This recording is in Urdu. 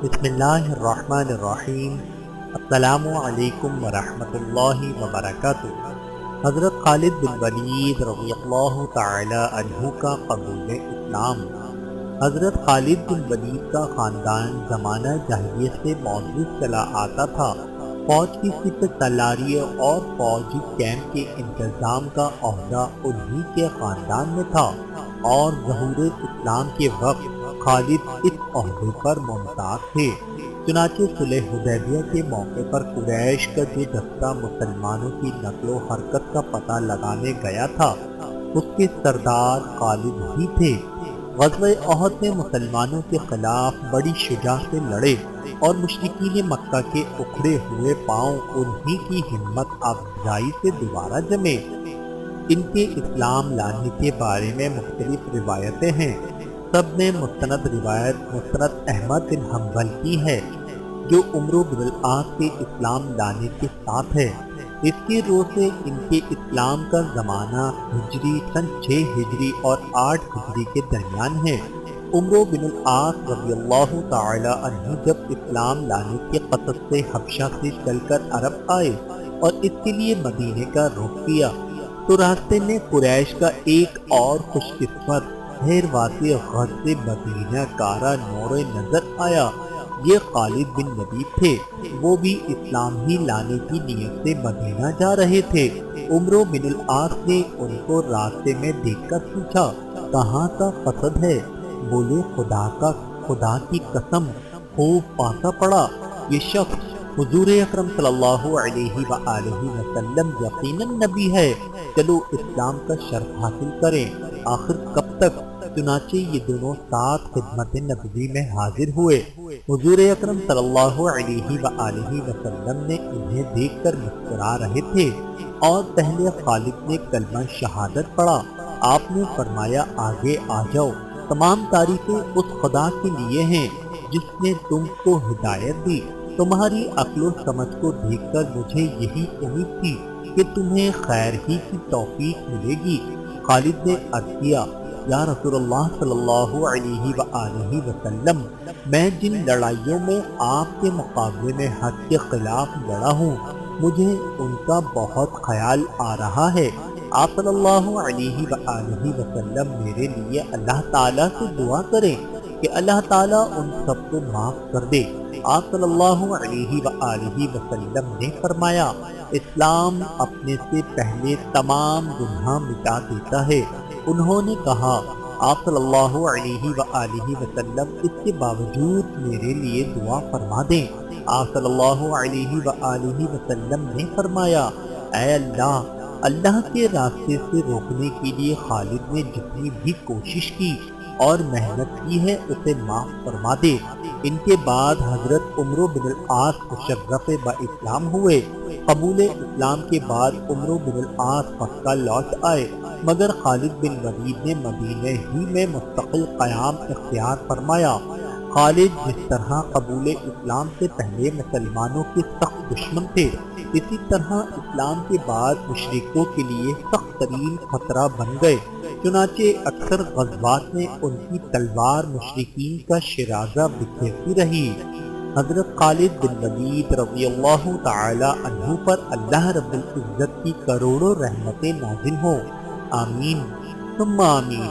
بسم اللہ الرحمن الرحیم۔ السلام علیکم ورحمۃ اللہ وبرکاتہ۔ حضرت خالد بن ولید رضی اللہ تعالی عنہ کا قبول اسلام۔ حضرت خالد بن ولید کا خاندان زمانہ جاہلیت سے معزز چلا آتا تھا۔ فوج کی سپہ سالاری اور فوجی کیمپ کے انتظام کا عہدہ انہی کے خاندان میں تھا، اور ظہور اسلام کے وقت خالد اس عہدے پر ممتاز تھے۔ چنانچہ صلح حدیبیہ کے موقع پر قریش کا جو دستہ مسلمانوں کی نقل و حرکت کا پتہ لگانے گیا تھا، اس کے سردار خالد ہی تھے۔ غزوہ احد میں مسلمانوں کے خلاف بڑی شجاعت سے لڑے اور مشرکین مکہ کے اکھڑے ہوئے پاؤں انہی کی ہمت افزائی سے دوبارہ جمے۔ ان کے اسلام لانے کے بارے میں مختلف روایتیں ہیں۔ سب میں مستند روایت مسند احمد بن حنبل کی ہے، جو عمرو بن العاص کے اسلام لانے کے ساتھ ہے۔ اس کی روح سے ان کے اسلام کا زمانہ ہجری سن 6 ہجری اور 8 ہجری کے درمیان ہے۔ عمرو بن العاص رضی اللہ تعالی عنہ جب اسلام لانے کے قصد سے حبشہ سے چل کر عرب آئے اور اس کے لیے مدینے کا رخ کیا، تو راستے میں قریش کا ایک اور خوش قسمت واسی غزو مدینہ کارا نور نظر آیا۔ یہ خالد بن ولید تھے۔ وہ بھی اسلام ہی لانے کی نیت سے مدینہ جا رہے تھے۔ عمرو بن العاص نے ان کو راستے میں دیکھ کر پوچھا، کہاں کا قصد ہے؟ بولے، خدا کی قسم، خوب پاسا پڑا، یہ شخص حضور اکرم صلی اللہ علیہ وآلہ وسلم یقیناً نبی ہے، چلو اسلام کا شرف حاصل کریں۔ آخر کب تک؟ چنانچہ یہ دونوں ساتھ خدمت نبوی میں حاضر ہوئے۔ حضور اکرم صلی اللہ علیہ وآلہ وسلم نے انہیں دیکھ کر مسکرا رہے تھے، اور پہلے خالد نے کلمہ شہادت پڑھا۔ آپ نے فرمایا، آگے آ جاؤ، تمام تعریفیں اس خدا کے لیے ہیں جس نے تم کو ہدایت دی۔ تمہاری عقل و سمجھ کو دیکھ کر مجھے یہی امید تھی کہ تمہیں خیر ہی کی توفیق ملے گی۔ خالد نے عرض کیا، یا رسول اللہ صلی اللہ علیہ وآلہ وسلم، میں جن لڑائیوں میں آپ کے مقابلے میں حق کے خلاف لڑا ہوں، مجھے ان کا بہت خیال آ رہا ہے۔ آپ صلی اللہ علیہ وآلہ وسلم میرے لیے اللہ تعالیٰ سے دعا کریں کہ اللہ تعالیٰ ان سب کو معاف کر دے۔ آپ صلی اللہ علیہ وآلہ وسلم نے فرمایا، اسلام اپنے سے پہلے تمام گناہ مٹا دیتا ہے۔ انہوں نے کہا، آپ صلی اللہ علیہ وآلہ وسلم اس کے باوجود میرے لیے دعا فرما دیں۔ آپ صلی اللہ علیہ وآلہ وسلم نے فرمایا، اے اللہ کے راستے سے روکنے کے لیے خالد نے جتنی بھی کوشش کی اور محنت کی ہے اسے معاف فرما دے۔ ان کے بعد حضرت عمرو بن العاص مشرف با اسلام ہوئے۔ قبول اسلام کے بعد عمرو بن العاص مکہ لوٹ آئے، مگر خالد بن ولید نے مدینہ ہی میں مستقل قیام اختیار فرمایا۔ خالد جس طرح قبول اسلام سے پہلے مسلمانوں کے سخت دشمن تھے، اسی طرح اسلام کے بعد مشرکوں کے لیے سخت ترین خطرہ بن گئے۔ چنانچہ اکثر غزوات میں ان کی تلوار مشرکین کا شرازہ بکھیرتی رہی۔ حضرت خالد بن ولید رضی اللہ تعالی عنہ پر اللہ رب العزت کی کروڑوں رحمتیں نازل ہوں۔ آمین ثم آمین۔